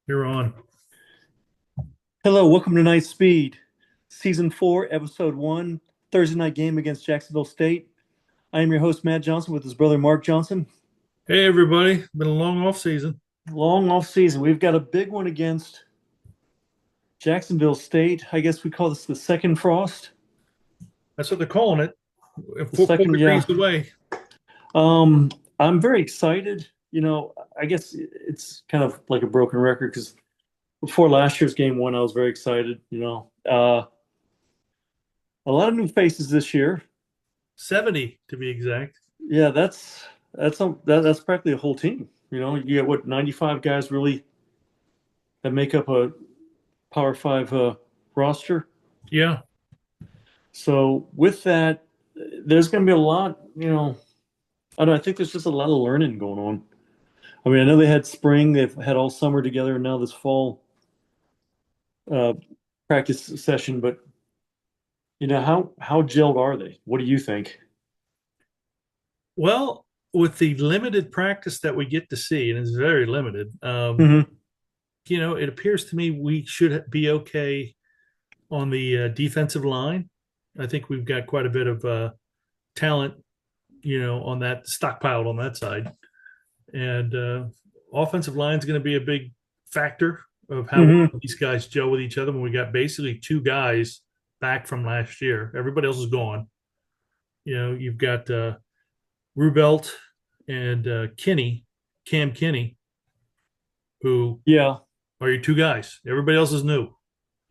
You're on. Hello, welcome to Knightspeed, Season 4, Episode 1, Thursday night game against Jacksonville State. I am your host, Matt Johnson, with his brother, Mark Johnson. Hey, everybody. Been a long off season. Long off season. We've got a big one against Jacksonville State. I guess we call this the second frost. That's what they're calling it. The Four second, yeah. degrees away. I'm very excited. I guess it's kind of like a broken record because before last year's game one, I was very excited. A lot of new faces this year. 70 to be exact. Yeah, that's practically a whole team. You get what 95 guys really that make up a Power Five roster. Yeah. So with that, there's going to be a lot. I don't know, I think there's just a lot of learning going on. I mean, I know they had spring, they've had all summer together, and now this fall uh, practice session. But how gelled are they? What do you think? Well, with the limited practice that we get to see, and it's very limited, Hmm. it appears to me we should be okay on the defensive line. I think we've got quite a bit of talent, on that stockpiled on that side. And offensive line is going to be a big factor of how Hmm. well these guys gel with each other when we got basically two guys back from last year. Everybody else is gone. You've got Rubelt and Cam Kinney, who Yeah. are your two guys. Everybody else is new.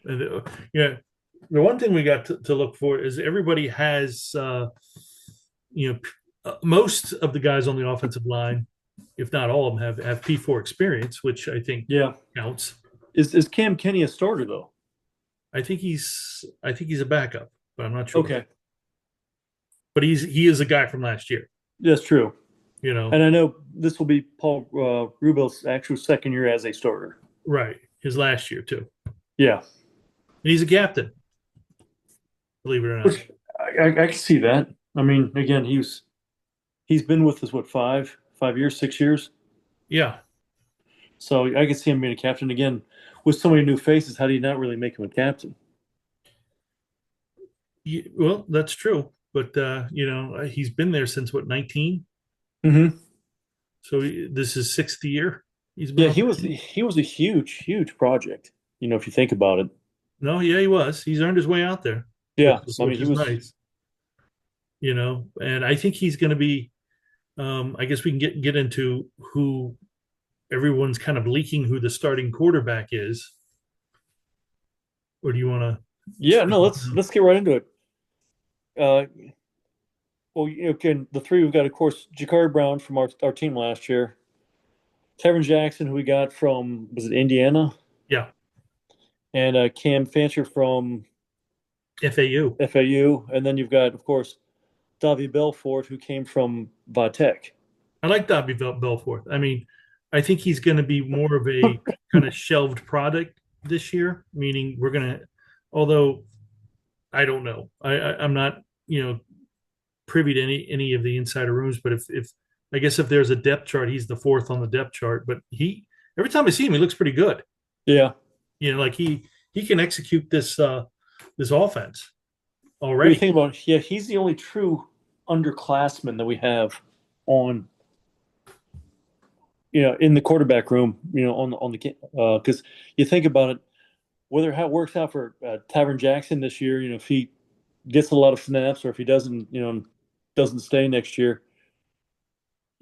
And yeah, the one thing we got to look for is everybody has, most of the guys on the offensive line, if not all of them, have P4 experience, which I think Yeah. counts. Is Cam Kenny a starter though? I think he's a backup, but I'm not sure. Okay, But he is a guy from last year. that's true. You know, And I know this will be Paul Rubel's actual second year as a starter. right? His last year too, and Yeah, he's a captain. Believe it or not. which I can see that. I mean, again, he's been with us what 5 years, 6 years. Yeah. So I can see him being a captain again with so many new faces. How do you not really make him a captain? Well, that's true. But he's been there since what, 19? Hmm. So this is sixth year he's been Yeah, on he the was team. he was a huge project. If you think about it. No, yeah, he was. He's earned his way out there, which Yeah, is I mean which he is was. nice. And I think he's going to be. I guess we can get into who everyone's kind of leaking who the starting quarterback is, or do you want to Yeah, no, let's get right into it. Uh, well, again, the three we've got, of course, Jakari Brown from our team last year, Tevin Jackson, who we got from, was it Indiana? Yeah, And Cam Fancher from FAU. FAU. And then you've got, of course, Davi Belfort, who came from Vatech. I like Dobby Belfort. I mean, I think he's going to be more of a kind of shelved product this year, meaning we're going to, although I don't know, I'm not privy to any of the insider rooms, but if I guess if there's a depth chart, he's the fourth on the depth chart. But he every time I see him, he looks pretty good. Yeah. Like he can execute this offense What do you already. think about it? Yeah, he's the only true underclassman that we have on, in the quarterback room, on the because you think about it, whether how it works out for Tyron Jackson this year, if he gets a lot of snaps or if he doesn't, doesn't stay next year,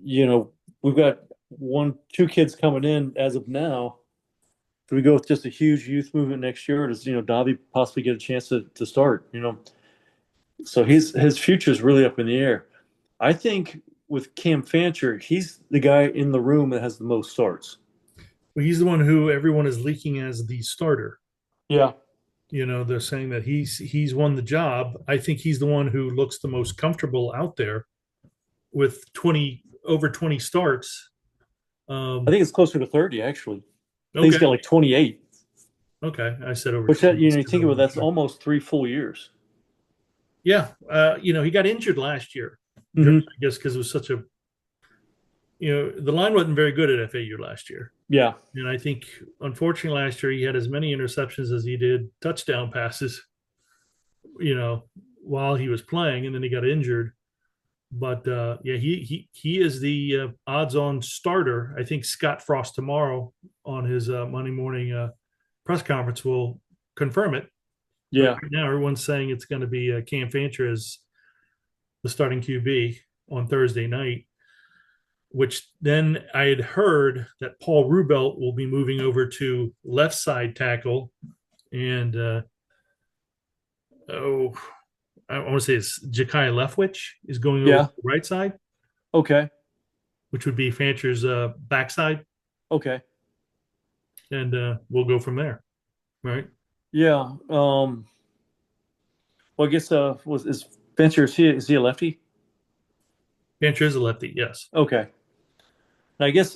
we've got two kids coming in as of now. Do we go with just a huge youth movement next year, or does Dobby possibly get a chance to start? So his future is really up in the air. I think with Cam Fancher, he's the guy in the room that has the most starts. Well, he's the one who everyone is leaking as the starter. Yeah. They're saying that he's won the job. I think he's the one who looks the most comfortable out there with 20 starts. I Um, think it's closer to 30 actually. I think he's got okay, like 28, okay. I said over which 20. you think about that's almost 3 full years. Yeah, he got injured last year. I Hmm. guess because it was such a the line wasn't very good at FAU last year. Yeah. And I think, unfortunately, last year he had as many interceptions as he did touchdown passes, you know, while he was playing, and then he got injured. But yeah, he is the odds-on starter. I think Scott Frost tomorrow on his Monday morning press conference will confirm it. But Yeah. right now, everyone's saying it's going to be Cam Fancher as the starting QB on Thursday night. Which then I had heard that Paul Rubelt will be moving over to left side tackle, and oh, I want to say it's Jakai Leftwich is going over to Yeah. the right side, Okay. which would be Fancher's backside, Okay. and we'll go from there. Right? Yeah. Well, I guess is Fincher, is he a lefty? Fancher is a lefty, yes. Okay. And I guess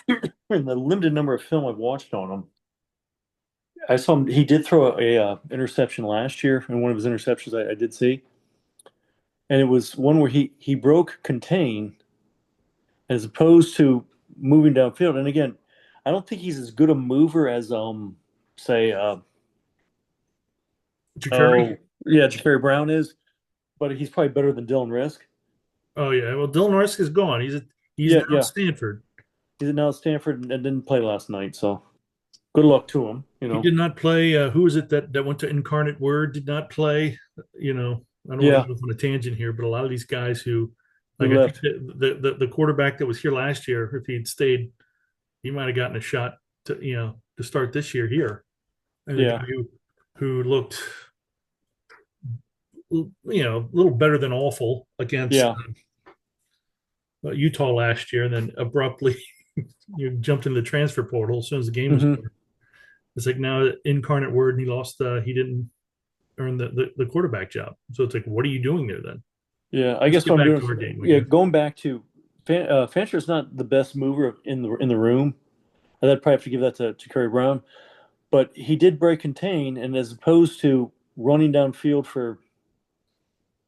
in the limited number of film I've watched on him, I saw him. He did throw a interception last year, and one of his interceptions I did see, and it was one where he broke contain as opposed to moving downfield. And again, I don't think he's as good a mover as say Jacurri. oh yeah, Jafari Brown is, but he's probably better than Dylan Risk. Oh yeah. Well, Dylan Risk is gone. He's Yeah, now at yeah. Stanford. He's now at Stanford and didn't play last night, so good luck to him. He did not play. Who is it that went to Incarnate Word? Did not play. I don't want to Yeah, go off on a tangent here, but a lot of these guys who, who like I think left? the quarterback that was here last year, if he'd stayed, he might have gotten a shot to start this year here. And the Yeah, guy who looked a little better than awful against yeah. Utah last year, and then abruptly you jumped in the transfer portal as soon as the game was Hmm. over. It's like now Incarnate Word, and he lost. He didn't earn the quarterback job. So it's like, what are you doing there then? Yeah, I Let's guess get what I'm back doing. to our game, I Yeah, guess. going back to Fancher's not the best mover in the room. I'd probably have to give that to Curry Brown, but he did break contain, and as opposed to running downfield for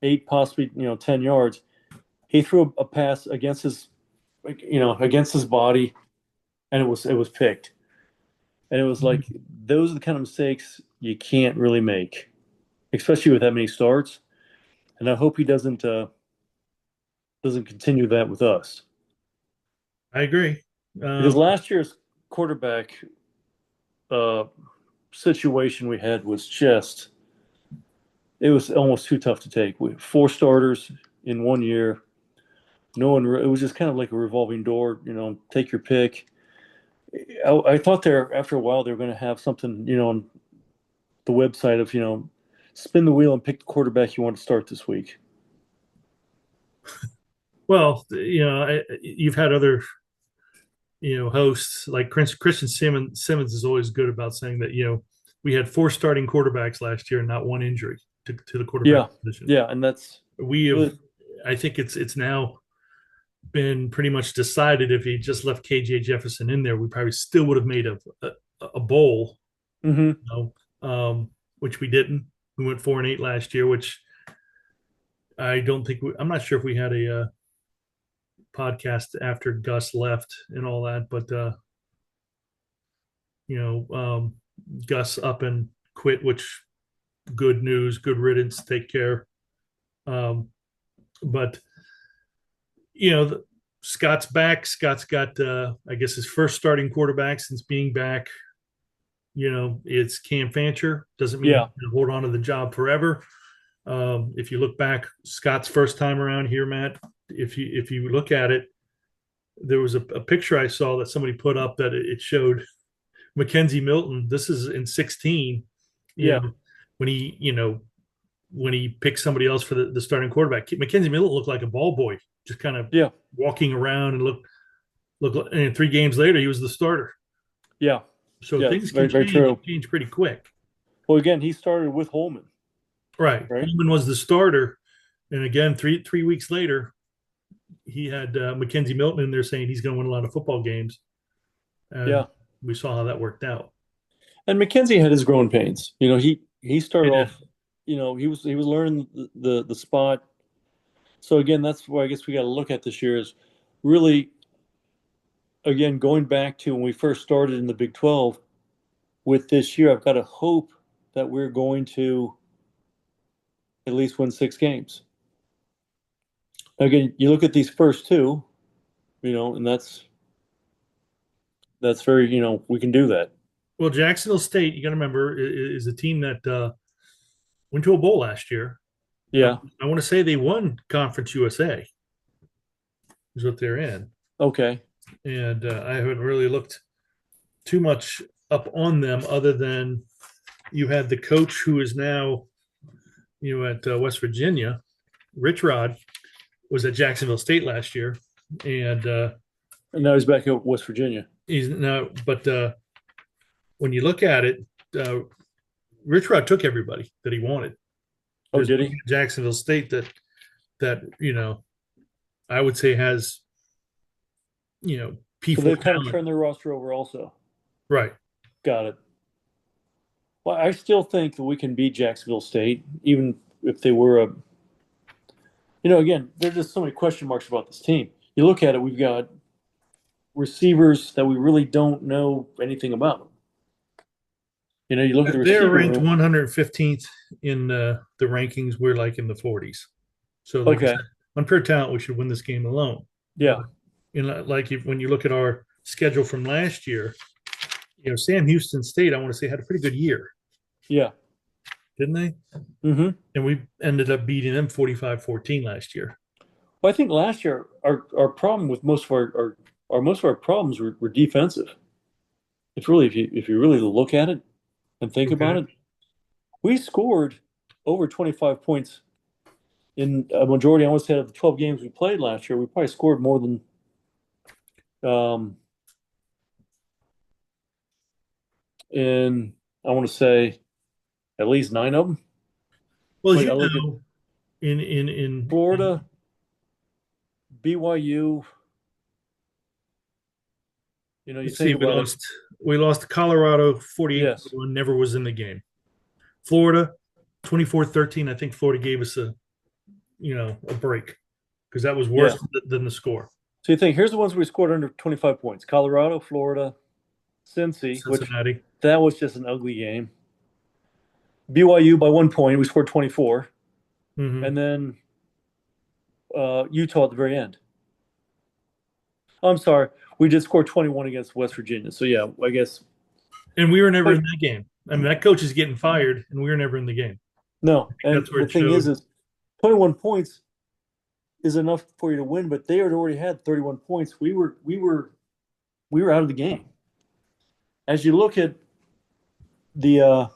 8, possibly 10 yards, he threw a pass against his body, and it was picked, and it was like those are the kind of mistakes you can't really make, especially with that many starts. And I hope he doesn't continue that with us. I agree. Because Um, last year's quarterback uh, situation we had was just, it was almost too tough to take. We 4 starters in one year. No one, it was just kind of like a revolving door, take your pick. I thought after a while, they were going to have something, on the website of, spin the wheel and pick the quarterback you want to start this week. well, you've had other hosts like Christian Simmons is always good about saying that we had 4 starting quarterbacks last year and not one injury to the quarterback Yeah. position. Yeah. And that's We have, really, I think it's now been pretty much decided if he just left KJ Jefferson in there, we probably still would have made a bowl, hmm which we didn't. We went 4-8 last year, which I don't think I'm not sure if we had a podcast after Gus left and all that, but you know, Gus up and quit, which good news, good riddance, take care. But Scott's back. Scott's got, I guess, his first starting quarterback since being back. It's Cam Fancher. Doesn't mean he's yeah. going to hold on to the job forever. If you look back, Scott's first time around here, Matt. If you look at it, there was a picture I saw that somebody put up that it showed Mackenzie Milton. This is in 16. You Yeah. know, when he picked somebody else for the starting quarterback, Mackenzie Milton looked like a ball boy, just kind of Yeah. walking around and look. And 3 games later, he was the starter. Yeah. So Yeah. It's things can very, very change true. pretty quick. Well, again, he started with Holman, Right. right? Holman was the starter, and again, three weeks later, he had Mackenzie Milton in there saying he's going to win a lot of football games, and Yeah. we saw how that worked out. And McKenzie had his growing pains. He started Yeah. off, he was learning the spot. So again, that's where I guess we got to look at this year is really again, going back to when we first started in the Big 12, with this year, I've got to hope that we're going to at least win 6 games. Again, you look at these first two, and that's very, we can do that. Well, Jacksonville State, you got to remember, is a team that went to a bowl last year. Yeah. I want to say they won Conference USA, is what they're in. Okay. And I haven't really looked too much up on them other than you had the coach who is now, at West Virginia. Rich Rod was at Jacksonville State last year. And now he's back at West Virginia. He's now, but when you look at it, Rich Rod took everybody that he wanted. Oh, did he? Jacksonville State that I would say has P4 so they've kind talent. of turned their roster over also. Right. Got it. Well, I still think that we can beat Jacksonville State, even if they were again, there's just so many question marks about this team. You look at it, we've got receivers that we really don't know anything about. You look at the receiver. They're ranked 115th in the rankings. We're like in the 40s. So, like I said, on pure talent, we should win this game alone. Yeah. When you look at our schedule from last year, Sam Houston State, I want to say, had a pretty good year. Yeah. Didn't they? Mm-hmm. And we ended up beating them 45-14 last year. Well, I think last year our problem with most of our problems were defensive. If you really look at it and think about it, we scored over 25 points in a majority. I almost said of the 12 games we played last year, we probably scored more than in I want to say at least 9 of them. Well, in Florida, BYU, you think we lost to Colorado 48-1, yes. Never was in the game. Florida 24-13. I think Florida gave us a break because that was worse than the score. So you think here's the ones we scored under 25 points: Colorado, Florida, Cincinnati, which that was just an ugly game. BYU by 1 point, we scored 24, and then Utah at the very end. I'm sorry, we did score 21 against West Virginia. So yeah, I guess. And we were never in that game. I mean, that coach is getting fired, and we were never in the game. No, and the thing is 21 points is enough for you to win, but they had already had 31 points. We were out of the game. As you look at the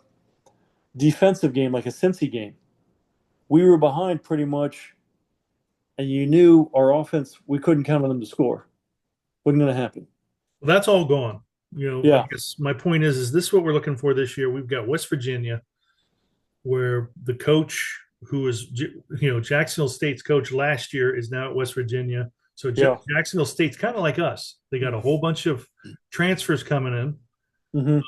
defensive game, like a Cincy game, we were behind pretty much, and you knew our offense, we couldn't count on them to score. Wasn't going to happen. Well, that's all gone. I guess my point is this what we're looking for this year? We've got West Virginia, where the coach who was, Jacksonville State's coach last year is now at West Virginia. So Jacksonville State's kind of like us. They got a whole bunch of transfers coming in. Mm-hmm.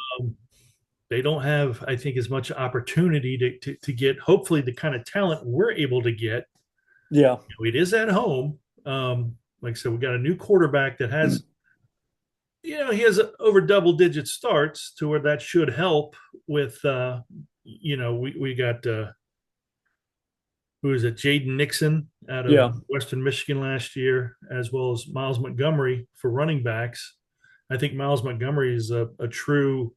They don't have, I think, as much opportunity to get, hopefully, the kind of talent we're able to get. Yeah. It is at home. Like I said, we got a new quarterback that has, he has over double-digit starts to where that should help with, we got, who is it, Jaden Nixon out of Western Michigan last year, as well as Miles Montgomery for running backs. I think Miles Montgomery is a true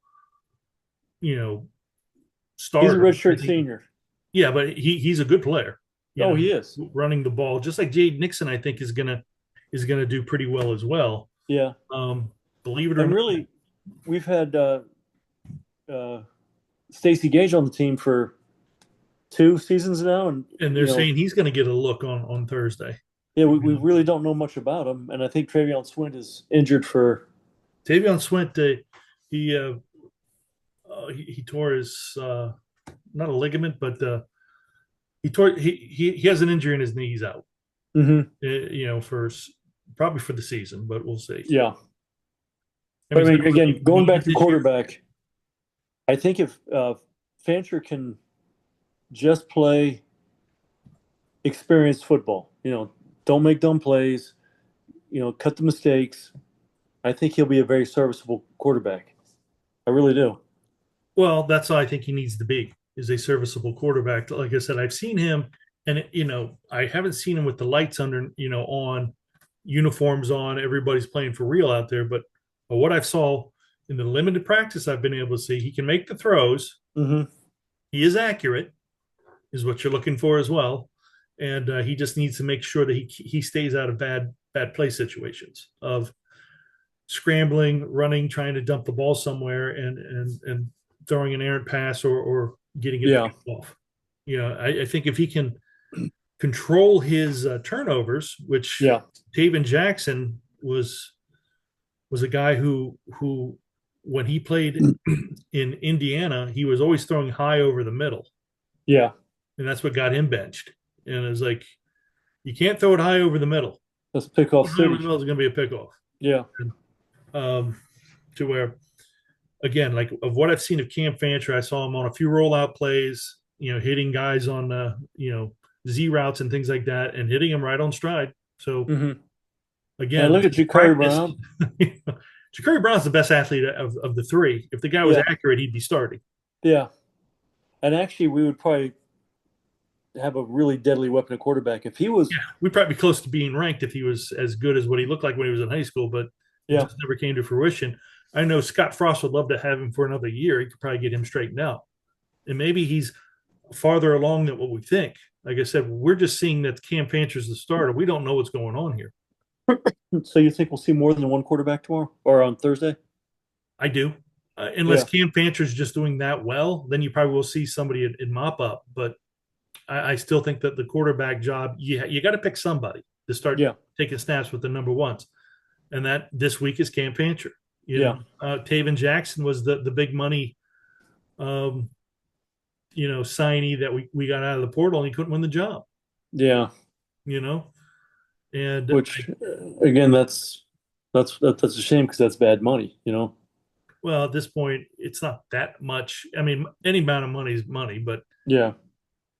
starter. He's a redshirt senior. Yeah, but he's a good player. He is running the ball, just like Jade Nixon. I think is gonna do pretty well as well. Yeah. Believe it or not, really, we've had Stacey Gage on the team for 2 seasons now, and they're saying he's going to get a look on Thursday. Yeah, we really don't know much about him, and I think Travion Swint is injured for. Travion Swint, he tore his not a ligament, but he has an injury in his knee. He's out. Mm-hmm. Probably for the season, but we'll see. Yeah. But I mean, again, going back to quarterback, I think if Fancher can just play experienced football, don't make dumb plays, cut the mistakes, I think he'll be a very serviceable quarterback. I really do. Well, that's how I think he needs to be, is a serviceable quarterback. Like I said, I've seen him, and I haven't seen him with the lights under, on, uniforms on, everybody's playing for real out there. But what I've saw in the limited practice I've been able to see, he can make the throws. Hmm. He is accurate, is what you're looking for as well, and he just needs to make sure that he stays out of bad play situations of scrambling, running, trying to dump the ball somewhere, and throwing an errant pass or getting it Yeah. off. I think if he can control his turnovers, which Yeah. Taven Jackson was a guy who when he played in Indiana, he was always throwing high over the middle, Yeah. and that's what got him benched. And it was like, you can't throw it high over the middle. That's pickoff High over the city. middle is going to be a pickoff. Yeah. Um, to where, again, like of what I've seen of Cam Fancher, I saw him on a few rollout plays, hitting guys on Z routes and things like that, and hitting them right on stride. So Hmm. And again, look this at is Ja'Cory practice. Brown. Ja'Cory Brown's the best athlete of the three. If the guy was Yeah. accurate, he'd be starting. Yeah. And actually, we would probably have a really deadly weapon at quarterback if he was. Yeah, we'd probably be close to being ranked if he was as good as what he looked like when he was in high school, but it Yeah. just never came to fruition. I know Scott Frost would love to have him for another year. He could probably get him straightened out. And maybe he's farther along than what we think. Like I said, we're just seeing that Cam Fancher's the starter. We don't know what's going on here. So you think we'll see more than one quarterback tomorrow or on Thursday? I do. Unless Yeah. Cam Fancher's just doing that well, then you probably will see somebody in mop up. But I still think that the quarterback job, you got to pick somebody to start Yeah. taking snaps with the number ones. And that this week is Cam Fancher. Yeah. Taven Jackson was the big money, um, signee that we got out of the portal, and he couldn't win the job. Yeah. You know, and Which, again, that's a shame because that's bad money. well, at this point, it's not that much. I mean, any amount of money is money, but Yeah.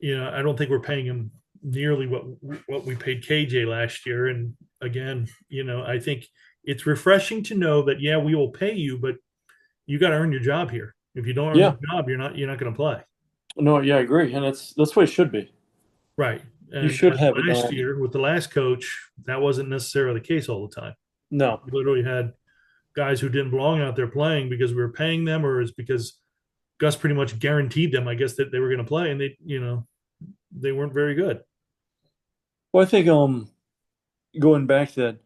I don't think we're paying him nearly what we paid KJ last year. And again, I think it's refreshing to know that we will pay you, but you got to earn your job here. If you don't earn Yeah. the job, you're not going to play. No. Yeah. I agree, and that's what it should be. Right. You And should have it. last year with the last coach, that wasn't necessarily the case all the time. No. We literally had guys who didn't belong out there playing because we were paying them, or is because Gus pretty much guaranteed them, I guess, that they were going to play, and they weren't very good. Well, I think going back to that,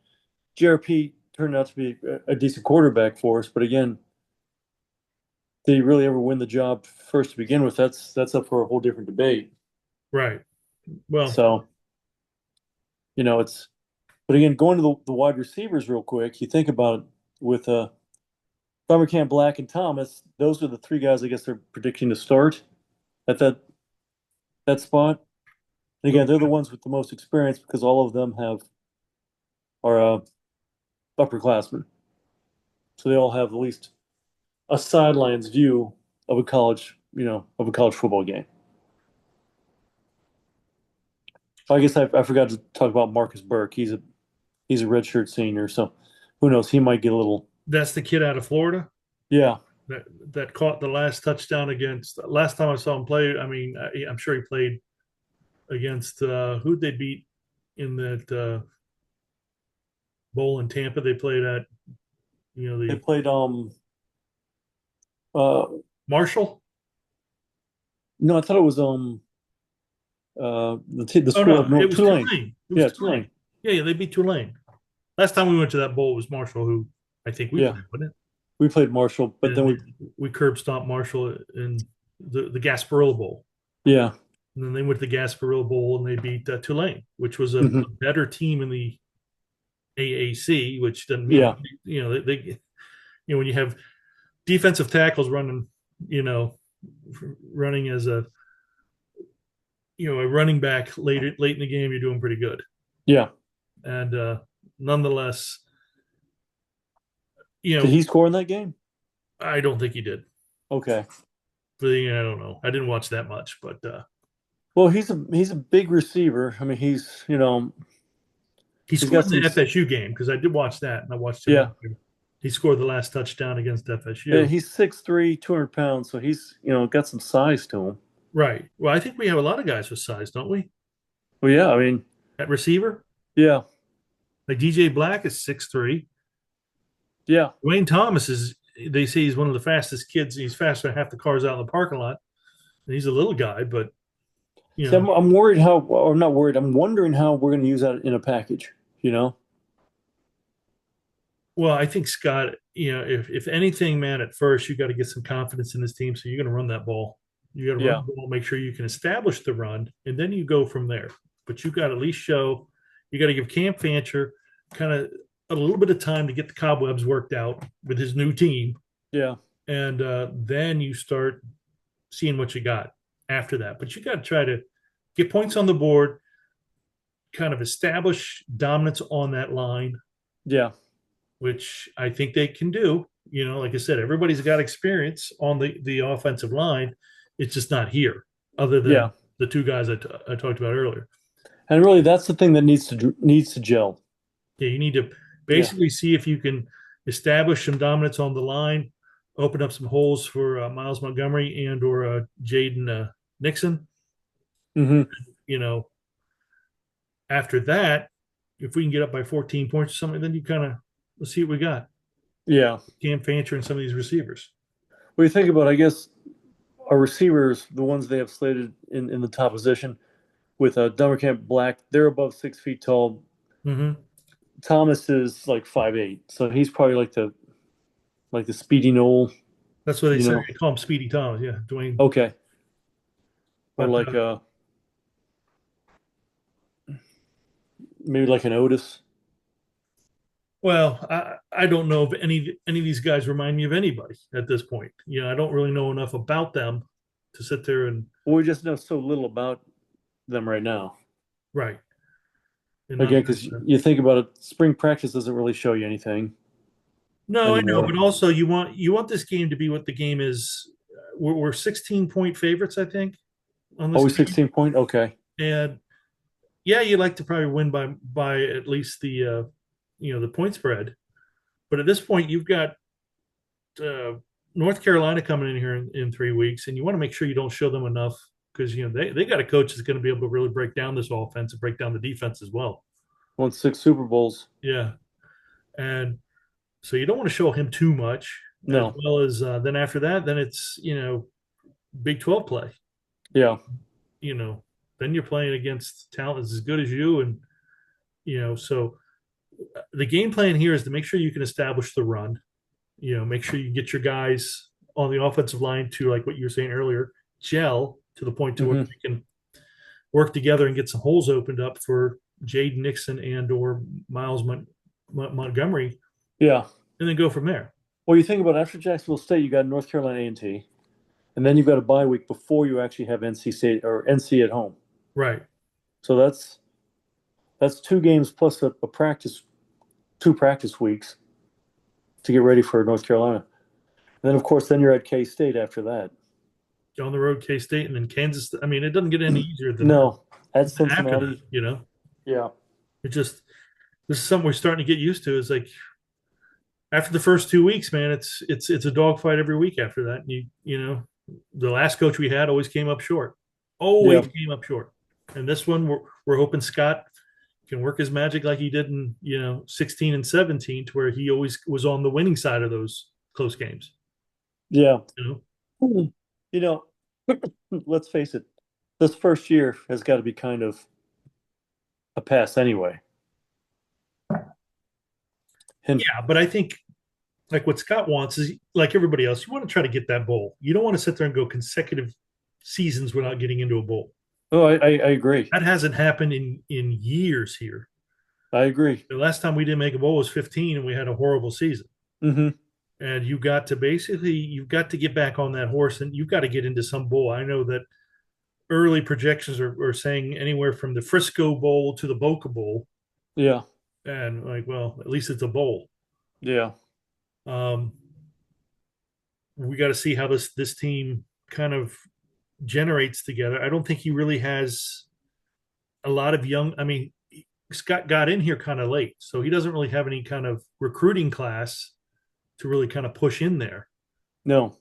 JRP turned out to be a decent quarterback for us, but again, did he really ever win the job first to begin with? That's up for a whole different debate. Right. Well, So, but again, going to the wide receivers real quick, you think about it with Summercamp, Black, and Thomas, those are the three guys I guess they're predicting to start at that spot. And again, they're the ones with the most experience because all of them are upperclassmen. So they all have at least a sidelines view of a college football game. I guess I forgot to talk about Marcus Burke. He's a redshirt senior, so who knows? He might get a little. that's the kid out of Florida Yeah. that caught the last touchdown against. Last time I saw him play, I mean, I'm sure he played against who'd they beat in that bowl in Tampa. They played at They the played uh Marshall. no, I thought it was the Oh school of no, it was Tulane. Tulane. It Yeah, was Tulane. Tulane. Yeah, they beat Tulane. Last time we went to that bowl was Marshall, who I think we Yeah. played, wasn't it? We played Marshall, but then we curb stomped Marshall in the Gasparilla Bowl. yeah. And then they went to the Gasparilla Bowl and they beat Tulane, which was a Mhm. better team in the AAC, which doesn't mean Yeah. they when you have defensive tackles running, running as a a running back late in the game, you're doing pretty good. Yeah. And nonetheless, Did he score in that game? I don't think he did. Okay. But I don't know. I didn't watch that much, but Well, he's a big receiver. I mean, he He's scored got in the some. FSU game because I did watch that and I watched him. Yeah. He scored the last touchdown against Yeah, FSU. he's 6'3", 200 pounds, so he's got some size to him. Right. Well, I think we have a lot of guys with size, don't we? Well, yeah, I mean, At receiver, yeah, like DJ Black is 6'3". yeah. Wayne Thomas is. They say he's one of the fastest kids. He's faster than half the cars out in the parking lot. And he's a little guy, but you See, know. I'm worried how, or I'm not worried. I'm wondering how we're going to use that in a package. You know? Well, I think Scott. If anything, man, at first you got to get some confidence in this team. So you're going to run that ball. You got to run Yeah, the ball, make sure you can establish the run, and then you go from there. But you got to at least show. You got to give Cam Fancher kind of a little bit of time to get the cobwebs worked out with his new team, yeah, and then you start seeing what you got after that. But you got to try to get points on the board, kind of establish dominance on that line, yeah, which I think they can do. Like I said, everybody's got experience on the offensive line. It's just not here, other yeah. than the two guys I talked about earlier. And really, that's the thing that needs to gel. Yeah, you need to Yeah. basically see if you can establish some dominance on the line, open up some holes for Miles Montgomery and or Jaden Nixon. Hmm. You know, after that, if we can get up by 14 points or something, then you kind of let's see what we got. Yeah. Cam Fancher and some of these receivers. What do you think about? I guess our receivers, the ones they have slated in the top position, with Dummerkamp Black, they're above 6 feet tall. Mm-hmm. Thomas is like 5'8", so he's probably like the speedy Knoll, That's what they you say. know. They call him Speedy Thomas. Yeah, Dwayne. Okay. Or But like maybe like an Otis. well, I don't know if any of these guys remind me of anybody at this point. I don't really know enough about them to sit there and Well, we just know so little about them right now. right. And Again, because you think about it, spring practice doesn't really show you anything no, I know, anymore. but also you want this game to be what the game is. We're 16-point favorites, I think, on this Always game, 16 point. Okay. and yeah, you'd like to probably win by at least the point spread. But at this point, you've got uh, North Carolina coming in here in 3 weeks, and you want to make sure you don't show them enough because they got a coach that's going to be able to really break down this offense and break down the defense as well. Won 6 Super Bowls. Yeah, and so you don't want to show him too much, as No. well as then after that, then it's Big 12 play. Yeah. You know, then you're playing against talent as good as you, and so the game plan here is to make sure you can establish the run. Make sure you get your guys on the offensive line to, like what you were saying earlier, gel to the point to where Hmm. they can work together and get some holes opened up for Jaden Nixon and or Miles Montgomery, Yeah. and then go from there. Well, you think about it, after Jacksonville State, you got North Carolina A&T, and then you've got a bye week before you actually have NC State or NC at home. Right. So that's 2 games plus a practice, 2 practice weeks to get ready for North Carolina. And then, of course, then you're at K-State after that. On the road, K State, and then Kansas. I mean, it doesn't get any easier than No, at that. After that, Cincinnati. Yeah. it just this is something we're starting to get used to. Is like after the first 2 weeks, man, it's a dogfight every week after that. And the last coach we had always came up short, always Yeah. came up short. And this one, we're hoping Scott can work his magic like he did in 16 and 17, to where he always was on the winning side of those close games. Yeah. You You know, let's face it, this first year has got to be kind of a pass anyway. And Yeah, but I think like what Scott wants is like everybody else. You want to try to get that bowl. You don't want to sit there and go consecutive seasons without getting into a bowl. oh, I agree. That hasn't happened in years here. I agree. The last time we didn't make a bowl was 15, and we had a horrible season. Hmm. And you've got to get back on that horse, and you've got to get into some bowl. I know that early projections are saying anywhere from the Frisco Bowl to the Boca Bowl, Yeah. and like, well, at least it's a bowl. Yeah. Um, we got to see how this team kind of generates together. I don't think he really has a lot of young. I mean, Scott got in here kind of late, so he doesn't really have any kind of recruiting class to really kind of push in there. No,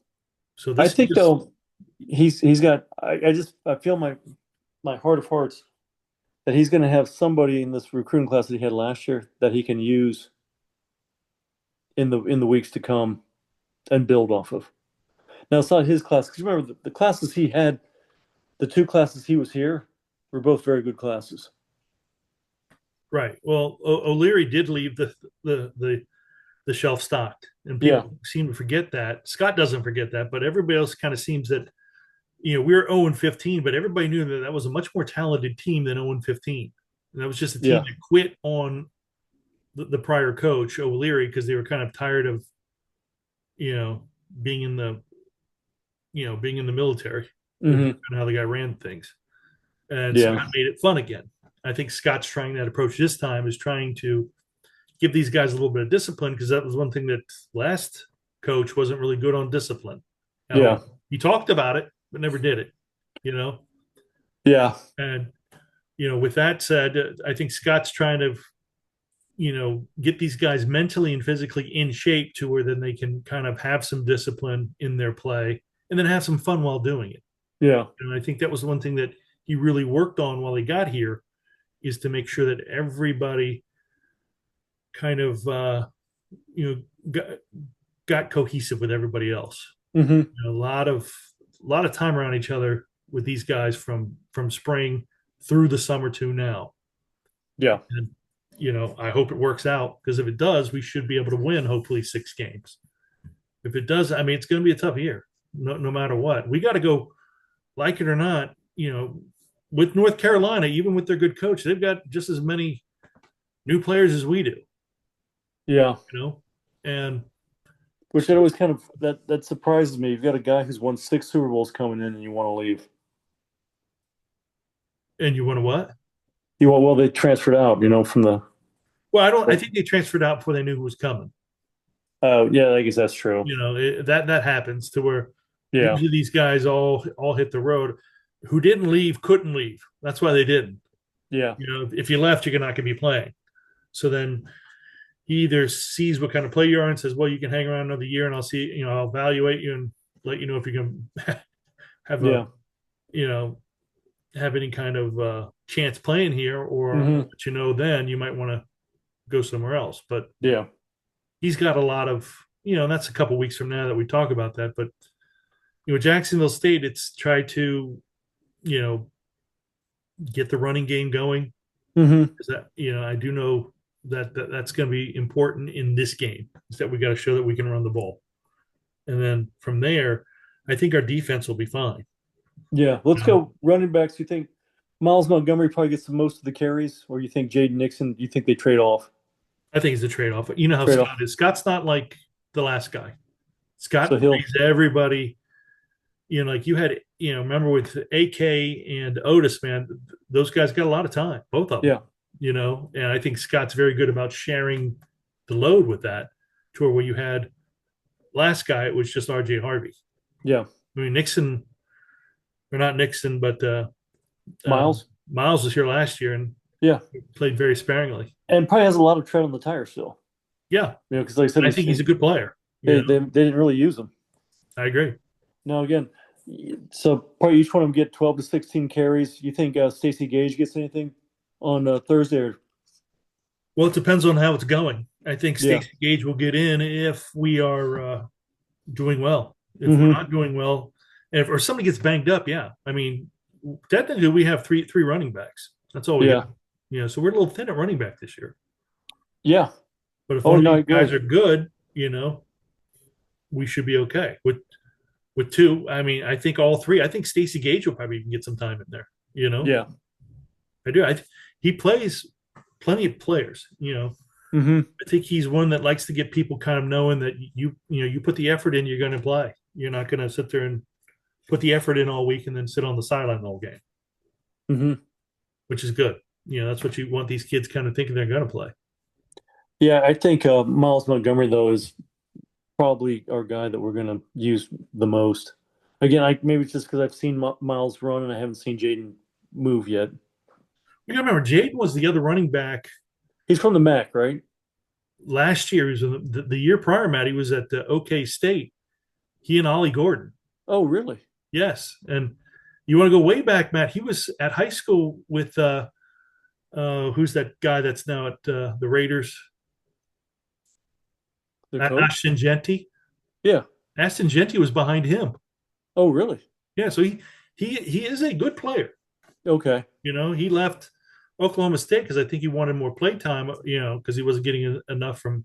So I this is think just though he's got. I feel my heart of hearts that he's going to have somebody in this recruiting class that he had last year that he can use in the weeks to come and build off of. Now it's not his class because remember the classes he had, the two classes he was here were both very good classes. right. Well, O'Leary did leave the shelf stocked, and Yeah, people seem to forget that. Scott doesn't forget that, but everybody else kind of seems that we were 0 and 15, but everybody knew that that was a much more talented team than 0 and 15. And that was just a team yeah, that quit on the prior coach O'Leary because they were kind of tired of you know being in the being in the military and hmm, how the guy ran things. And yeah, Scott made it fun again. I think Scott's trying that approach this time is trying to give these guys a little bit of discipline because that was one thing that last coach wasn't really good on discipline. yeah, He talked about it but never did it. You know, yeah, and with that said, I think Scott's trying to get these guys mentally and physically in shape to where then they can kind of have some discipline in their play and then have some fun while doing it. yeah. And I think that was one thing that he really worked on while he got here is to make sure that everybody kind of you know got cohesive with everybody else. Hmm. A lot of time around each other with these guys from spring through the summer to now. Yeah. And I hope it works out because if it does, we should be able to win hopefully 6 games. If it does, I mean, it's going to be a tough year, no matter what. We got to go, like it or not. With North Carolina, even with their good coach, they've got just as many new players as we do. Yeah. And Which it always kind of that surprises me. You've got a guy who's won 6 Super Bowls coming in, and you want to leave. you want to what? Well, they transferred out, from the. Well, I don't. I think they transferred out before they knew who was coming. Oh, yeah, I guess that's true. That happens to where Yeah, usually these guys all hit the road. Who didn't leave couldn't leave. That's why they didn't. yeah, If you left, you're not going to be playing. So then he either sees what kind of player you are and says, "Well, you can hang around another year, and I'll see. I'll evaluate you and let you know if you can have yeah. you know, have any kind of chance playing here, or Hmm. then you might want to go somewhere else." But Yeah. he's got a lot of, and that's a couple weeks from now that we talk about that. But Jacksonville State, it's tried to, you know, get the running game going. Hmm. Is that I do know that's going to be important in this game. Is that we got to show that we can run the ball, and then from there, I think our defense will be fine. Yeah. Let's go running backs. You think Miles Montgomery probably gets the most of the carries, or you think Jaden Nixon? You think they trade off? I think it's a trade off. You know how Trade off. Scott is. Scott's not like the last guy. So Scott he'll. plays everybody. Like you had, remember with AK and Otis, man, those guys got a lot of time, both of them. Yeah. And I think Scott's very good about sharing the load with that. To where you had last guy, it was just RJ Harvey. Yeah. I mean Nixon, or not Nixon, but Miles. Miles was here last year and Yeah. played very sparingly. And probably has a lot of tread on the tire still. Yeah, Because like I said, I think he's a good player. they didn't really use him. I agree. Now again, so probably each one of them get 12 to 16 carries. You think Stacey Gage gets anything on Thursday? Well, it depends on how it's going. I think Yeah. Stacey Gage will get in if we are doing well. If we're Hmm. not doing well, or somebody gets banged up, yeah. I mean, technically we have three running backs. That's all we Yeah. got. So we're a little thin at running back this year. Yeah. But if Oh one of no, I these guys agree. are good, we should be okay. With two, I mean, I think all three. I think Stacey Gage will probably even get some time in there. Yeah. I do. He plays plenty of players. Hmm. I think he's one that likes to get people kind of knowing that you put the effort in, you're going to play. You're not going to sit there and put the effort in all week and then sit on the sideline the whole game, Hmm. which is good. That's what you want these kids kind of thinking they're going to play. Yeah, I think Miles Montgomery though is probably our guy that we're going to use the most. Again, maybe it's just because I've seen Miles run and I haven't seen Jaden move yet. You got to remember, Jaden was the other running back. He's from the MAC, right? last year, he was the year prior, Matt, he was at the OK State. He and Ollie Gordon. Oh, really? Yes, and you want to go way back, Matt? He was at high school with who's that guy that's now at the Raiders? The coach? Ashton Genty. Yeah. Ashton Genty was behind him. Oh, really? Yeah, so he is a good player. Okay. You know, he left Oklahoma State because I think he wanted more play time. You know, because he wasn't getting enough from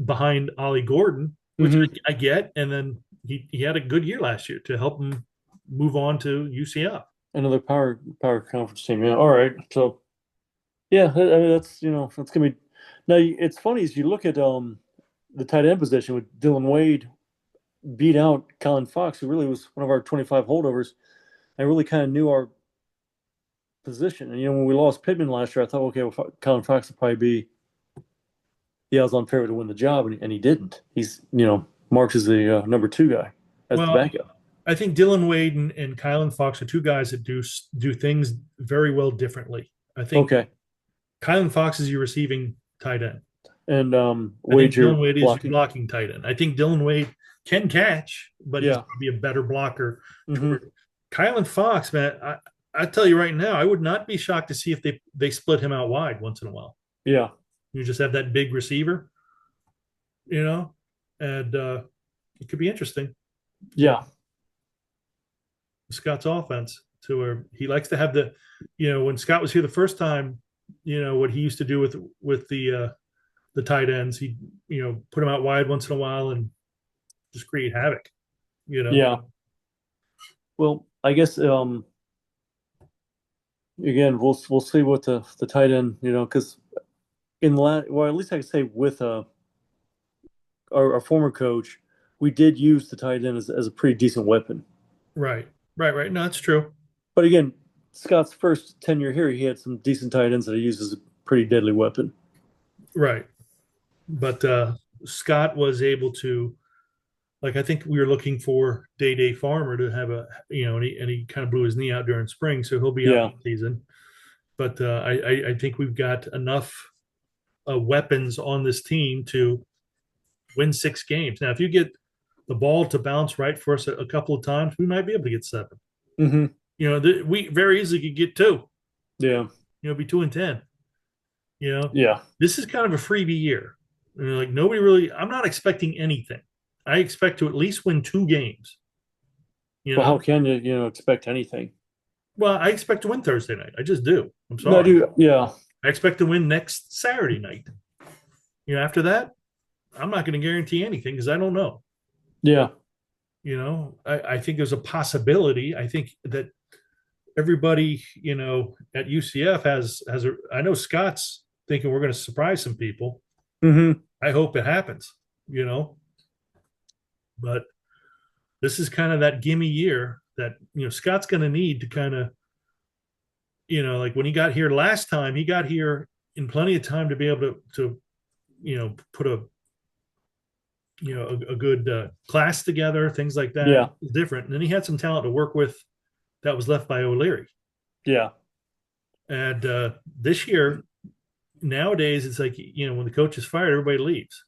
behind Ollie Gordon, which Mm-hmm. I get. And then he had a good year last year to help him move on to UCF. Another power conference team. Yeah. All right. So yeah, I mean, that's gonna be. Now it's funny as you look at the tight end position with Dylan Wade beat out Colin Fox, who really was one of our 25 holdovers. I really kind of knew our position. And when we lost Pittman last year, I thought, okay, well, Colin Fox would probably be the odds-on favorite to win the job, and he didn't. He's marked as the number 2 guy as the Well, backup. I think Dylan Wade and Kylan Fox are two guys that do things very well differently. I think Okay, Kylan Fox is your receiving tight end. and I think Wade, your Dylan Wade is your blocking. blocking tight end. I think Dylan Wade can catch, but he's Yeah. going to be a better blocker. Hmm. Kylan Fox, man, I tell you right now, I would not be shocked to see if they split him out wide once in a while. Yeah. You just have that big receiver, you know, and it could be interesting. Yeah. Scott's offense to where he likes to have when Scott was here the first time, what he used to do with the tight ends, he put them out wide once in a while and just create havoc. Yeah. Well, I guess again we'll see what the tight end because in the last, well, at least I can say with our former coach, we did use the tight end as a pretty decent weapon. Right. No, that's true. But again, Scott's first tenure here, he had some decent tight ends that he used as a pretty deadly weapon. Right. But Scott was able to, like, I think we were looking for Day Farmer to have and he kind of blew his knee out during spring, so he'll be out Yeah. this season. But I think we've got enough weapons on this team to win 6 games. Now, if you get the ball to bounce right for us a couple of times, we might be able to get 7. Mm-hmm. We very easily could get 2. Yeah. Be 2-10. Yeah. This is kind of a freebie year. Like nobody really. I'm not expecting anything. I expect to at least win 2 games. Well, how can you expect anything? Well, I expect to win Thursday night. I just do. I'm No, sorry. dude. Yeah. I expect to win next Saturday night. After that, I'm not going to guarantee anything because I don't know. Yeah. I think there's a possibility. I think that everybody, at UCF has I know Scott's thinking we're going to surprise some people. Mm-hmm. I hope it happens, but this is kind of that gimme year that, Scott's going to need to kind of, like when he got here last time, he got here in plenty of time to be able to put a good class together, things like that. Yeah. Different. And then he had some talent to work with that was left by O'Leary. Yeah. And this year, nowadays, it's like, when the coach is fired, everybody leaves.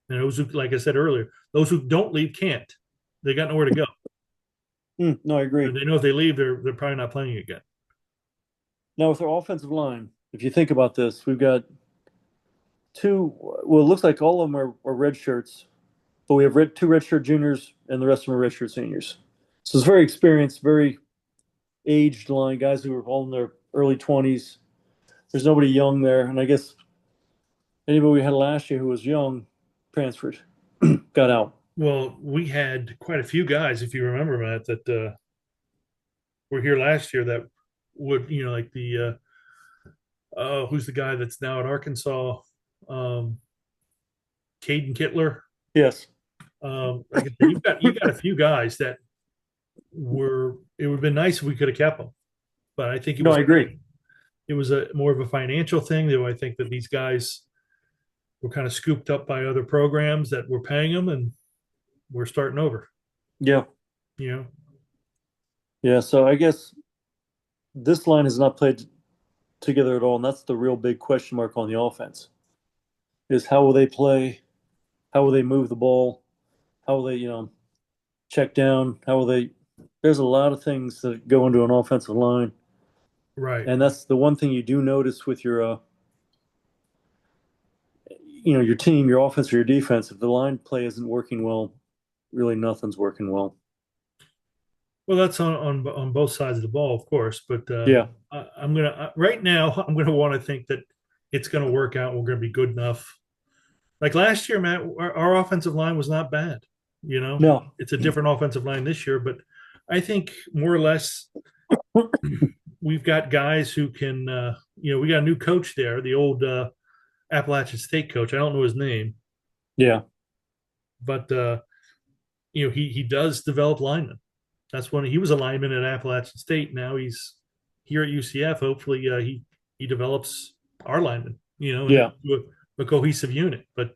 And those who, like I said earlier, those who don't leave can't. They got nowhere to go. No, I agree. And they know if they leave, they're probably not playing again. Now, with our offensive line, if you think about this, we've got 2. Well, it looks like all of them are red shirts, but we have 2 redshirt juniors, and the rest of them are redshirt seniors. So it's very experienced, very aged line, guys who are all in their early 20s. There's nobody young there, and I guess anybody we had last year who was young transferred, got out. Well, we had quite a few guys, if you remember, Matt, that were here last year that would, like the who's the guy that's now at Arkansas, Caden Kittler. Yes. Like I said, you got a few guys that were. It would have been nice if we could have kept them, but I think I agree. It was a more of a financial thing. Though I think that these guys were kind of scooped up by other programs that were paying them, and we're starting over. Yeah. Yeah. So I guess this line has not played together at all, and that's the real big question mark on the offense. is how will they play? How will they move the ball? How will they, check down? How will they? There's a lot of things that go into an offensive line, Right. and that's the one thing you do notice with your team, your offense or your defense. If the line play isn't working well, really nothing's working well. Well, that's on both sides of the ball, of course. But Yeah, I'm gonna right now. I'm gonna want to think that it's gonna work out. We're gonna be good enough. Like last year, Matt, our offensive line was not bad. You know, no, it's a different offensive line this year, but I think more or less we've got guys who can. We got a new coach there, the old Appalachian State coach. I don't know his name, yeah, but he does develop linemen. That's when he was a lineman at Appalachian State. Now he's here at UCF. Hopefully, he develops our linemen, and yeah. into a cohesive unit. But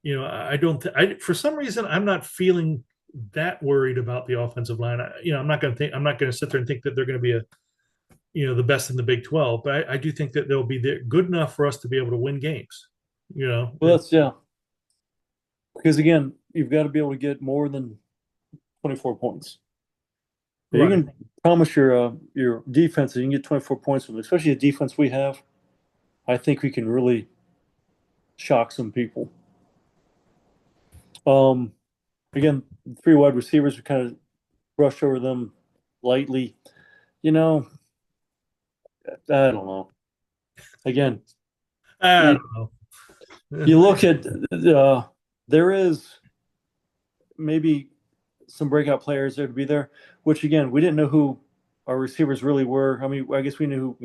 I don't. For some reason, I'm not feeling that worried about the offensive line. I'm not going to think. I'm not going to sit there and think that they're going to be the best in the Big 12. But I do think that they'll be there, good enough for us to be able to win games. Well, that's yeah. Because again, you've got to be able to get more than 24 points. You Right. can promise your defense that you can get 24 points from it, especially the defense we have. I think we can really shock some people. Um, Again, three wide receivers, we kind of brushed over them lightly. You know, I don't know. Again, I you, don't know. you look at there is maybe some breakout players there to be there, which again, we didn't know who our receivers really were. I mean, I guess we knew,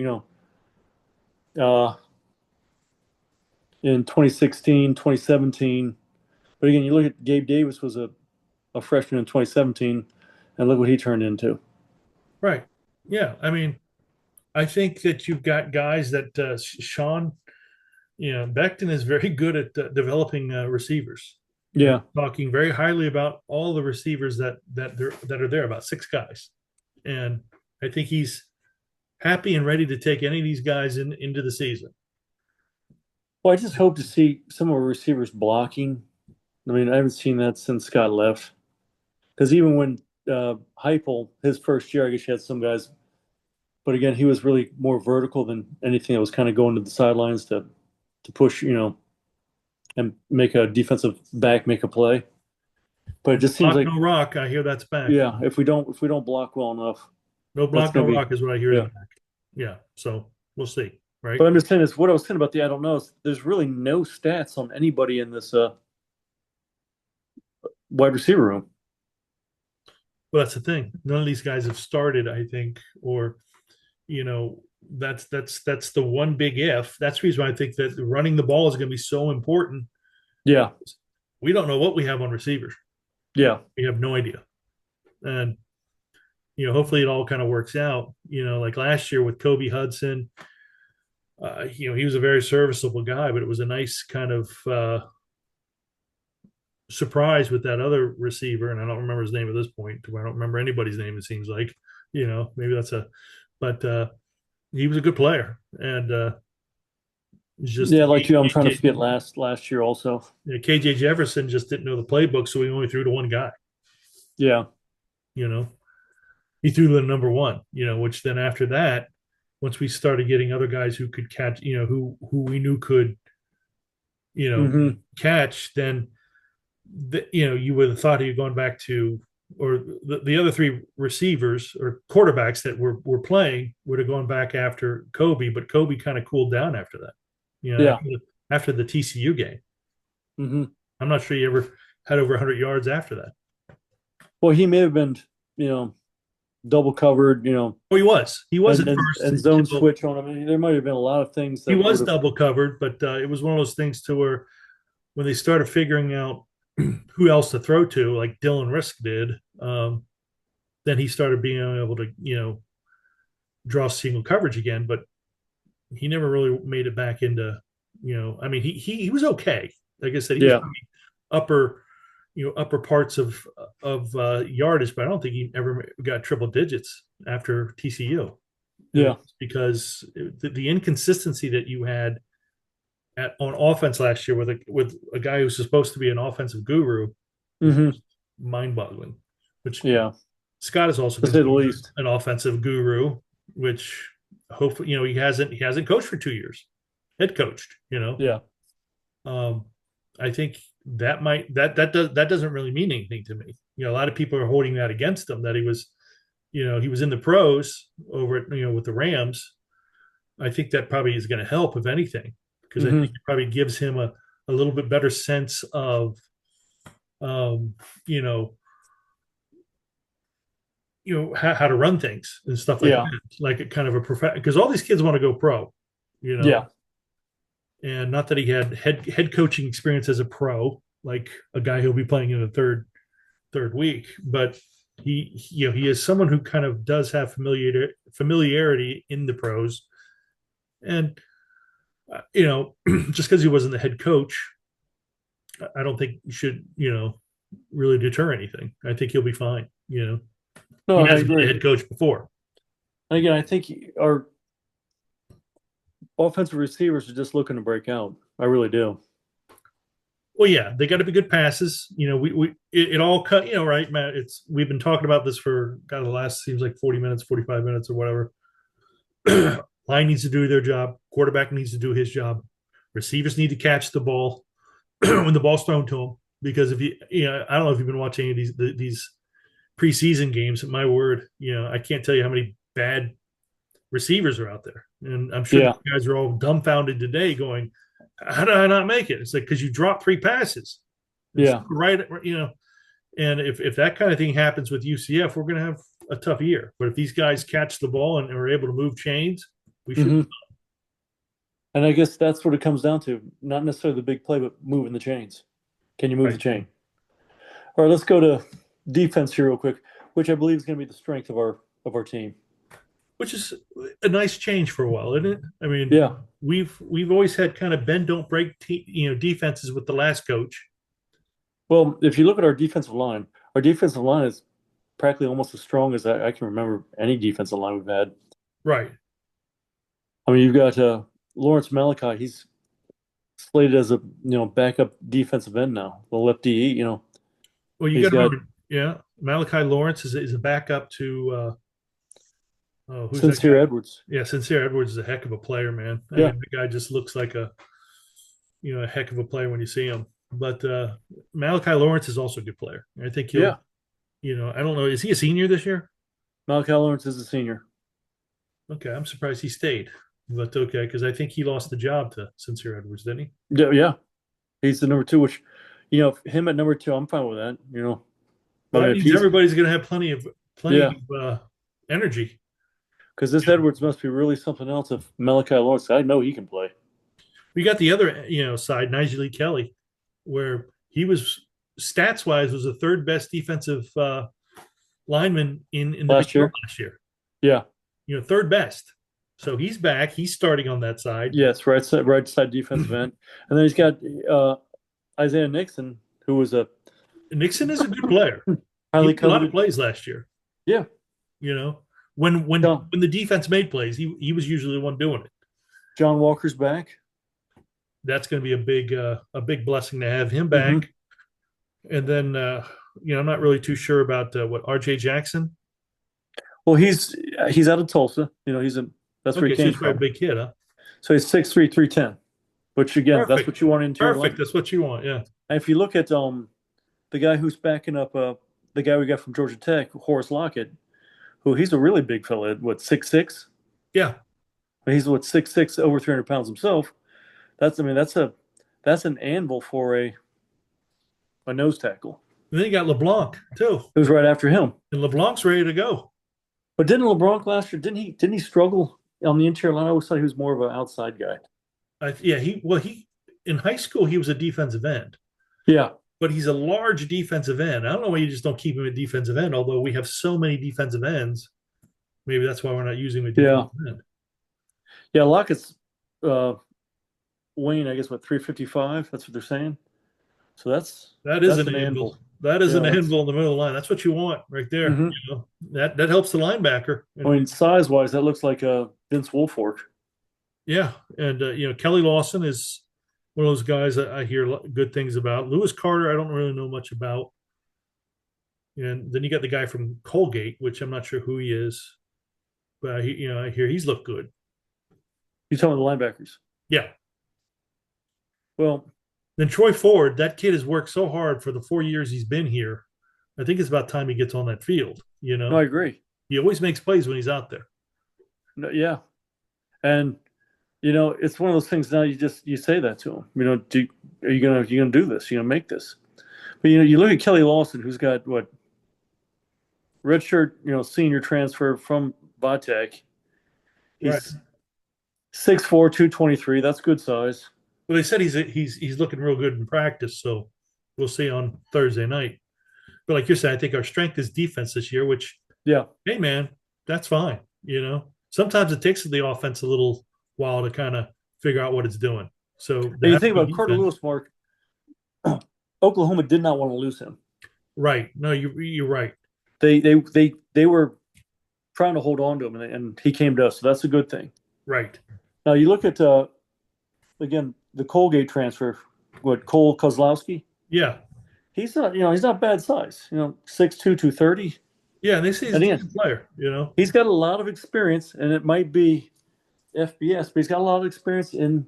in 2016, 2017. But again, you look at Gabe Davis was a freshman in 2017, and look what he turned into. Right. Yeah. I mean, I think that you've got guys that Sean, Beckton is very good at developing receivers. Yeah. Talking very highly about all the receivers that are there, about six guys, and I think he's happy and ready to take any of these guys into the season. Well, I just hope to see some of our receivers blocking. I mean, I haven't seen that since Scott left. Because even when Heupel, his first year, I guess you had some guys, but again, he was really more vertical than anything that was kind of going to the sidelines to push, and make a defensive back make a play. But it just seems Block like, no rock. I hear that's back. yeah, if we don't block well enough, No that's block no gonna be rock is what I hear is yeah. back. Yeah. So we'll see. Right. But I'm just saying is what I was saying about the I don't know is there's really no stats on anybody in this wide receiver room. Well, that's the thing. None of these guys have started. I think, or that's the one big if. That's the reason why I think that running the ball is going to be so important. Yeah, We don't know what we have on receivers. yeah, We have no idea, and hopefully it all kind of works out. Like last year with Kobe Hudson, he was a very serviceable guy, but it was a nice kind of surprise with that other receiver, and I don't remember his name at this point. I don't remember anybody's name. It seems like, maybe but he was a good player, and it's just yeah. Like you, I'm trying to forget last year also. KJ Jefferson just didn't know the playbook, so he only threw to one guy. Yeah, You know, he threw to the number one. Which then after that, once we started getting other guys who could catch, who we knew could, hmm catch, then you would have thought he going back to, or the other three receivers or quarterbacks that were playing would have gone back after Kobe, but Kobe kind of cooled down after that. yeah. After the TCU game, hmm I'm not sure he ever had over 100 yards after that. Well, he may have been, double covered, Oh, he was at first and zone until switch on him. I mean, there might have been a lot of things he that would was have. double covered, but it was one of those things to where when they started figuring out who else to throw to, like Dylan Risk did, then he started being able to, draw single coverage again. But he never really made it back into, I mean, he was okay. Like I said, he was Yeah, upper, upper parts of yardage, but I don't think he ever got triple digits after TCU. yeah, Because the inconsistency that you had on offense last year with a guy who's supposed to be an offensive guru is Hmm. just mind-boggling. Which Yeah, Scott is also to say the considered least. an offensive guru, which hopefully he hasn't coached for 2 years, head coached. Yeah. Um, I think that doesn't really mean anything to me. A lot of people are holding that against him that he was in the pros over at with the Rams. I think that probably is going to help if anything, because I think Hmm. it probably gives him a little bit better sense of um, you know how to run things and stuff like Yeah. that, like a kind of a prof, because all these kids want to go pro, you know Yeah. and not that he had head coaching experience as a pro, like a guy who'll be playing in the third week, but he is someone who kind of does have familiarity in the pros. And just because he wasn't the head coach, I don't think you should really deter anything. I think he'll be fine. No, He I hasn't been a agree. head coach before. And again, I think our offensive receivers are just looking to break out. I really do. Well, yeah, they got to be good passes. It all cut. Right, Matt? We've been talking about this for God the last seems like 40 minutes, 45 minutes, or whatever. Line needs to do their job. Quarterback needs to do his job. Receivers need to catch the ball when the ball's thrown to them. Because I don't know if you've been watching any of these preseason games. My word, I can't tell you how many bad receivers are out there, and I'm sure the Yeah. guys are all dumbfounded today, going, "How did I not make it?" It's like because you dropped three passes. It's Yeah. right, And if that kind of thing happens with UCF, we're going to have a tough year. But if these guys catch the ball and are able to move chains, we should. Hmm. And I guess that's what it comes down to. Not necessarily the big play, but moving the chains. Can you move the Right. chain? All right, let's go to defense here real quick, which I believe is going to be the strength of our team. Which is a nice change for a while, isn't it? I mean, Yeah. we've always had kind of bend don't break defenses with the last coach. Well, if you look at our defensive line is practically almost as strong as I can remember any defensive line we've had. Right. I mean, you've got Lawrence Malachi. He's slated as a backup defensive end now. The lefty, Well, you he's got to got remember, yeah, Malachi Lawrence is a backup to who's that Sincere guy? Edwards. Yeah, Sincere Edwards is a heck of a player, man. I Yeah. mean, the guy just looks like a heck of a player when you see him. But Malachi Lawrence is also a good player. I think Yeah. I don't know, is he a senior this year? Malachi Lawrence is a senior. Okay, I'm surprised he stayed. But okay, because I think he lost the job to Sincere Edwards, didn't he? Yeah, yeah. He's the number two, which him at number two, I'm fine with that. I Well, mean, that if means he's everybody's going to have plenty of yeah, energy. because this Edwards must be really something else. If Malachi Lawrence, I know he can play. We got the other side, Nigel Kelly, where he was stats wise was the third best defensive lineman in the Big Last 12 year. last year. Yeah. Third best. So he's back. He's starting on that side. Yes, right side defensive end, and then he's got Isaiah Nixon, who was a Nixon is a good player. He highly made a lot of coveted. plays last year. Yeah. You know, when John, the defense made plays, he was usually the one doing it. John Walker's back. That's going to be a big blessing to have him back. Hmm. And then I'm not really too sure about what RJ Jackson. Well, he's out of Tulsa. That's where he Okay, so came he's probably from. a big kid, huh? So he's 6'3", 310. Which again, that's Perfect. what you want in interior line. Perfect. That's what you want. Yeah. And if you look at the guy who's backing up the guy we got from Georgia Tech, Horace Lockett, who he's a really big fella, what 6'6"? Yeah. He's what 6'6", over 300 pounds himself. That's an anvil for a nose tackle. And then you got LeBlanc too. It was right after him. And LeBlanc's ready to go. But didn't LeBron last year? Didn't he struggle on the interior line? I always thought he was more of an outside guy. Yeah, he in high school he was a defensive end, Yeah. but he's a large defensive end. I don't know why you just don't keep him at defensive end. Although we have so many defensive ends, maybe that's why we're not using him at Yeah. defensive end. Yeah. Lockett's weighing, I guess, what 355. That's what they're saying. So That is that's an an anvil. anvil. That is Yeah. an anvil in the middle of the line. That's what you want right there. Mhm. That helps the linebacker. I mean, size wise, that looks like Vince Wilfork. Yeah, and Kelly Lawson one of those guys that I hear good things about. Lewis Carter, I don't really know much about. And then you got the guy from Colgate, which I'm not sure who he is, but I hear he's looked good. You talking about the linebackers? Yeah. Well, Then Troy Ford, that kid has worked so hard for the 4 years he's been here. I think it's about time he gets on that field. no, I agree. He always makes plays when he's out there. No, yeah, and it's one of those things. Now you say that to him. Are you gonna do this? You gonna make this? But you look at Kelly Lawson, who's got what redshirt, senior transfer from Vatech. Right. He's 6'4", 223. That's good size. Well, they said he's looking real good in practice, so we'll see on Thursday night. But like you said, I think our strength is defense this year, which, Yeah, hey man, that's fine. Sometimes it takes the offense a little while to kind of figure out what it's doing. So and you think about Carter Lewis, Mark. Oklahoma did not want to lose him. Right? No, you're right. They were trying to hold on to him, and he came to us. So that's a good thing. Right. Now you look at again the Colgate transfer. What, Cole Kozlowski? Yeah. He's not bad size. 6'2", 230. Yeah, and they say he's a decent player. He's got a lot of experience, and it might be FBS, but he's got a lot of experience in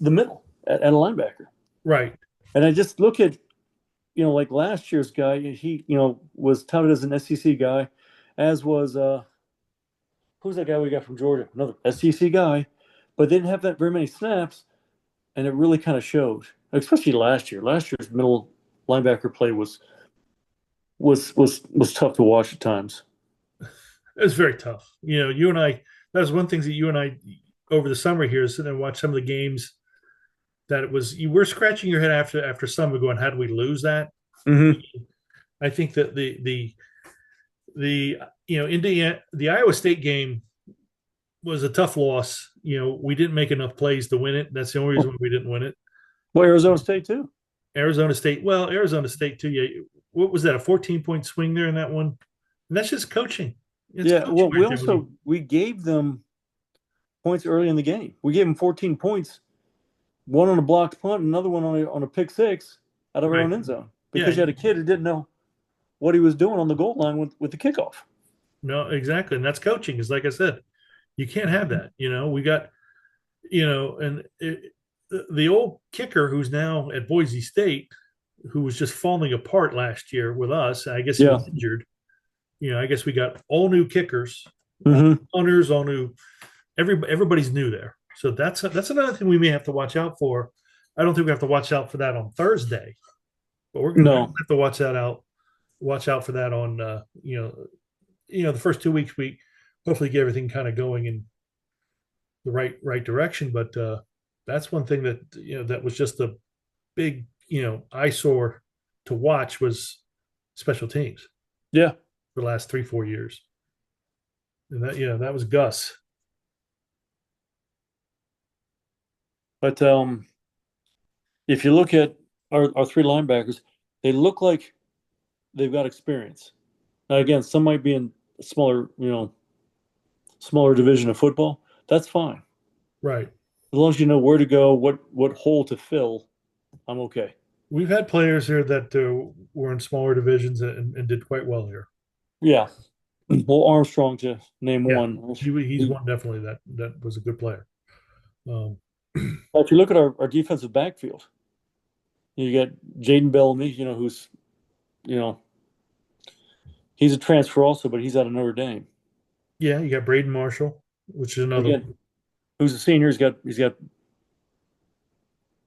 the middle at a linebacker. Right. And I just look at, like last year's guy, he, was touted as an SEC guy, as was, who's that guy we got from Georgia? Another SEC guy, but didn't have that very many snaps, and it really kind of showed, especially last year. Last year's middle linebacker play was tough to watch at times. It was very tough. You and I, that was one thing that you and I over the summer here, sitting and watch some of the games that it was, you were scratching your head after some going, how do we lose that? Mm-hmm. I think that Indiana, the Iowa State game was a tough loss. We didn't make enough plays to win it. That's the only reason why we didn't win it. Well, Arizona State too. Arizona State too. Yeah. What was that? A 14-point swing there in that one? And that's just coaching. It's yeah. coaching Well, right we gave them points early in the game. We gave them 14 points, one on a blocked punt, another one on a pick six out of our own end zone, because you had a kid who didn't know what he was doing on the goal line with the kickoff. No, exactly. And that's coaching. Is like I said, you can't have that. We got, the old kicker who's now at Boise State, who was just falling apart last year with us. I guess he was injured. I guess we got all new kickers, punters, all new. Everybody's new there. So that's another thing we may have to watch out for. I don't think we have to watch out for that on Thursday, but we're going to have to watch out for that on the first 2 weeks. We hopefully get everything kind of going in the right direction. But that's one thing that that was just a big eyesore to watch was special teams. Yeah, for the last 3-4 years, and that was Gus. But if you look at our three linebackers, they look like they've got experience. Now, again, some might be in a smaller division of football. That's fine. Right. As long as you know where to go, what hole to fill, I'm okay. We've had players here that were in smaller divisions and did quite well here. Yeah. Well, Armstrong, to name one. He's one definitely that was a good player. If you look at our defensive backfield, you got Jaden Bellamy, who's, he's a transfer also, but he's out of Notre Dame. Yeah, you got Braden Marshall, which is another one. Who's a senior. He's got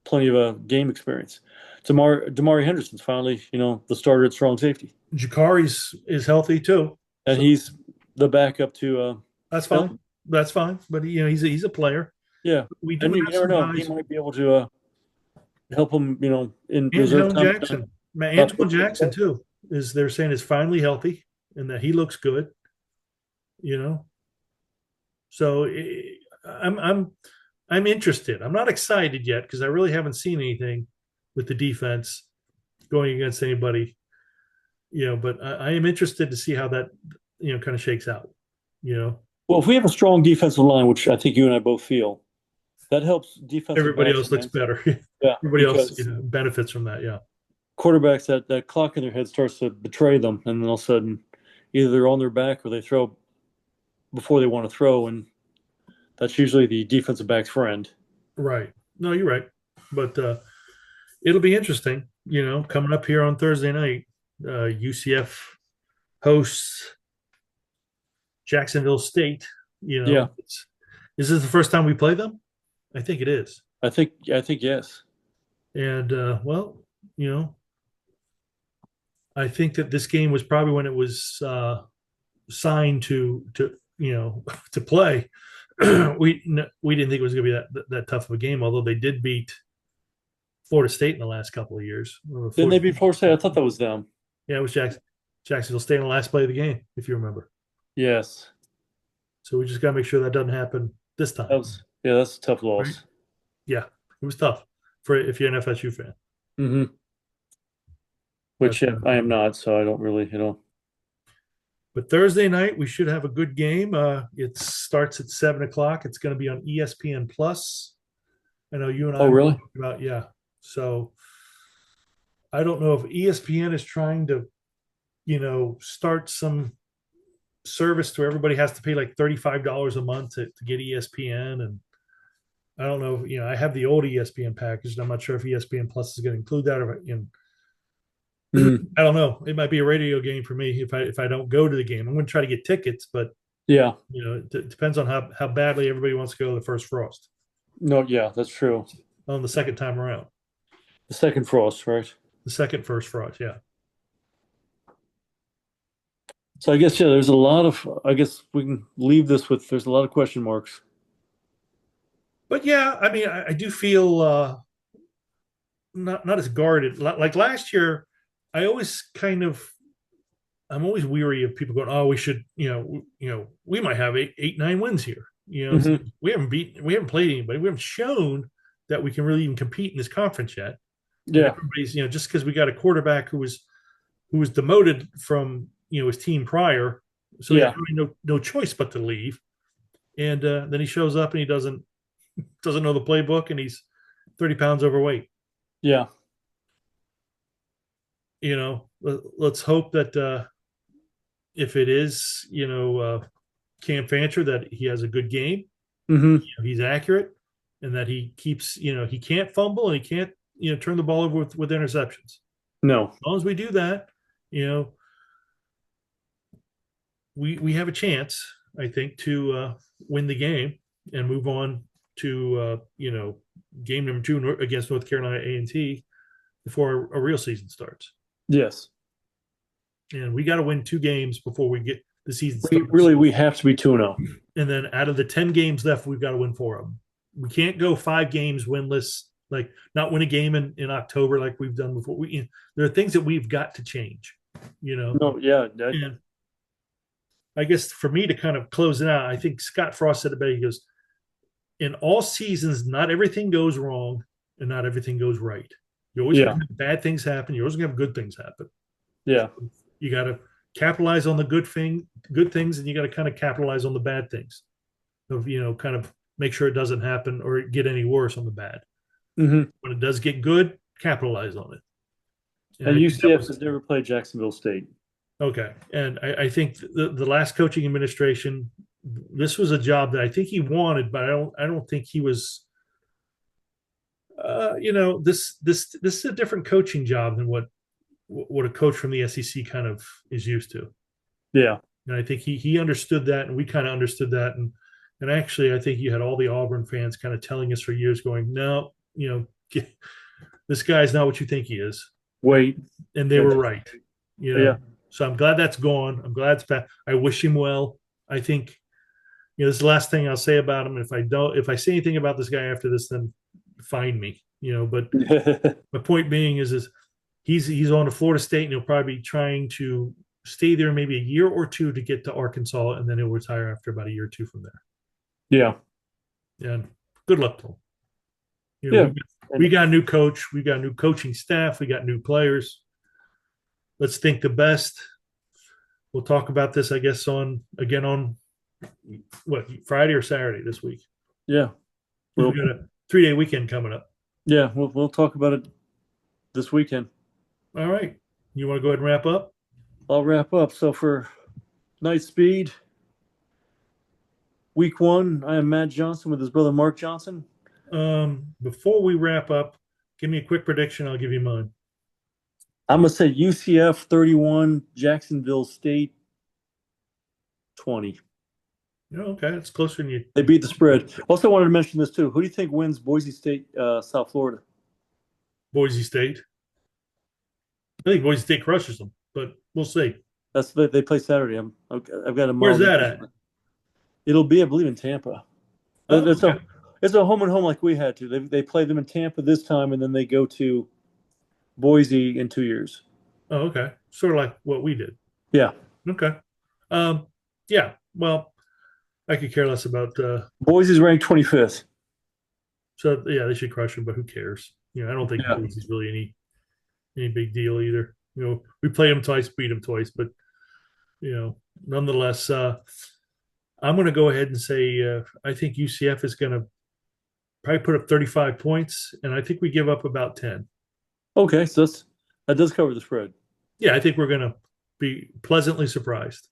plenty of game experience. Damari Henderson's finally, the starter at strong safety. Jakari's is healthy too, and he's the backup to. That's fine. Elton. That's fine. But he's a player. Yeah, we do. You never know. He might be able to help him. In reserve time. Jackson, Antoine Jackson too. They're saying is finally healthy and that he looks good. So I'm interested. I'm not excited yet because I really haven't seen anything with the defense going against anybody. But I am interested to see how that kind of shakes out. Well, if we have a strong defensive line, which I think you and I both feel, That helps defensive Everybody backs else looks immensely. better. Yeah, Everybody else, because benefits from that. Yeah. quarterbacks, that clock in their head starts to betray them, and then all of a sudden, either they're on their back or they throw before they want to throw, and that's usually the defensive back's friend. Right. No, you're right. But it'll be interesting, coming up here on Thursday night. UCF hosts Jacksonville State. Yeah, Is this the first time we play them? I think it is. I think yes. And well, you know, I think that this game was probably when it was signed to to play. We didn't think it was going to be that tough of a game, although they did beat Florida State in the last couple of years. Didn't they beat Florida State? I thought that was them. Yeah, it was Jacksonville State in the last play of the game, if you remember. Yes, So we just got to make sure that doesn't happen this that time. was yeah. That's a tough Right? loss. Yeah, it was tough for if you're an FSU fan. Mm-hmm. But Which I am not, so I don't really. but Thursday night we should have a good game. It starts at 7 o'clock. It's going to be on ESPN Plus. I know you and Oh, I were really? talking about, yeah. So I don't know if ESPN is trying to, start some service to everybody has to pay like $35 a month to get ESPN. And I don't know, I have the old ESPN package, and I'm not sure if ESPN Plus is going to include that or, Mm-hmm. I don't know. It might be a radio game for me if I don't go to the game. I'm going to try to get tickets, but Yeah. it depends on how badly everybody wants to go to the first Frost No. Yeah, that's true. on the second time around. The second frost, right? The second first Frost, yeah. So I guess there's a lot of. I guess we can leave this with. There's a lot of question marks. But yeah, I mean, I do feel not as guarded. Like last year, I always kind of I'm always weary of people going, "Oh, we should, we might have eight, 9 wins here." It's like, Mm-hmm. we haven't played anybody. We haven't shown that we can really even compete in this conference yet. And Yeah. everybody's, just because we got a quarterback who was demoted from his team prior, so he had Yeah. really no choice but to leave. And then he shows up and he doesn't know the playbook, and he's 30 pounds overweight. Yeah. Let's hope that if it is, Cam Fancher, that he has a good game, Mm-hmm. he's accurate, and that he keeps, he can't fumble and he can't, turn the ball over with interceptions. No. As long as we do that, we have a chance, I think, to win the game and move on to game number 2 against North Carolina A&T before a real season starts. Yes. And we got to win 2 games before we get the season starts. We have to be 2-0. And then out of the 10 games left, we've got to win 4 of them. We can't go 5 games winless, like not win a game in October like we've done before. There are things that we've got to change, No. Yeah. And I guess for me to kind of close it out, I think Scott Frost said it better. He goes, in all seasons, not everything goes wrong and not everything goes right. You always Yeah. have bad things happen. You always have good things happen. Yeah. You got to capitalize on the good things, and you got to kind of capitalize on the bad things. Of kind of make sure it doesn't happen or get any worse on the bad. Mm-hmm. When it does get good, capitalize on it. And UCF has never played Jacksonville State. Okay, and I think the last coaching administration, this was a job that I think he wanted, but I don't think he was. This is a different coaching job than what a coach from the SEC kind of is used to. Yeah. And I think he understood that, and we kind of understood that, and actually I think you had all the Auburn fans kind of telling us for years, going, no, this guy's not what you think he is. Wait. And they were right. Yeah. So I'm glad that's gone. I'm glad it's back. I wish him well. I think, this is the last thing I'll say about him. If I say anything about this guy after this, then find me. But my point being is he's on to Florida State, and he'll probably be trying to stay there maybe a year or 2 to get to Arkansas, and then he'll retire after about a year or 2 from there. Yeah. And good luck to him. Yeah. We got a new coach. We got a new coaching staff. We got new players. Let's think the best. We'll talk about this, I guess, on Friday or Saturday this week. Yeah. We got a 3-day weekend coming up. Yeah, we'll talk about it this weekend. All right. You want to go ahead and wrap up? I'll wrap up. So for Knightspeed, week 1, I am Matt Johnson with his brother Mark Johnson. Before we wrap up, give me a quick prediction. I'll give you mine. I'm gonna say UCF 31, Jacksonville State 20. Okay, it's closer than you. They beat the spread. Also wanted to mention this too. Who do you think wins Boise State, South Florida? Boise State. I think Boise State crushes them, but we'll see. They play Saturday. I've got a Where's that at? It'll be, I believe, in Tampa. Oh, okay. It's a home and home like we had to. They play them in Tampa this time, and then they go to Boise in 2 years. Oh, okay. Sort of like what we did. Yeah. Okay. Yeah. Well, I could care less about. Boise's ranked 25th. So yeah, they should crush them, but who cares? I don't think Boise's really any big deal either. We played them twice, beat them twice, but nonetheless, I'm going to go ahead and say I think UCF is going to probably put up 35 points, and I think we give up about 10. Okay, so that does cover the spread. Yeah, I think we're going to be pleasantly surprised.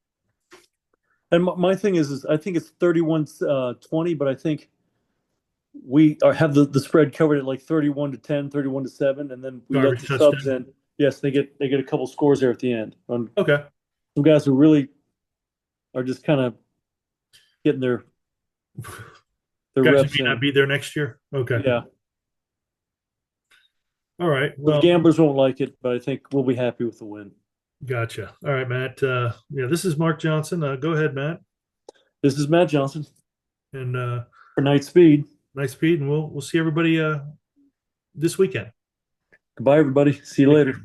And my thing is I think it's 31-20, but I think we have the spread covered at like 31-10, 31-7, and then we let the subs in. Yes, they get a couple scores there at the end. Okay. Some guys who really are just kind of getting their guys reps may not be there next year. Okay. Yeah. All right. Well, the gamblers won't like it, but I think we'll be happy with the win. Gotcha. All right, Matt. This is Mark Johnson. Go ahead, Matt. This is Matt Johnson. And for Knightspeed. Knightspeed, and we'll see everybody this weekend. Goodbye, everybody. See you later.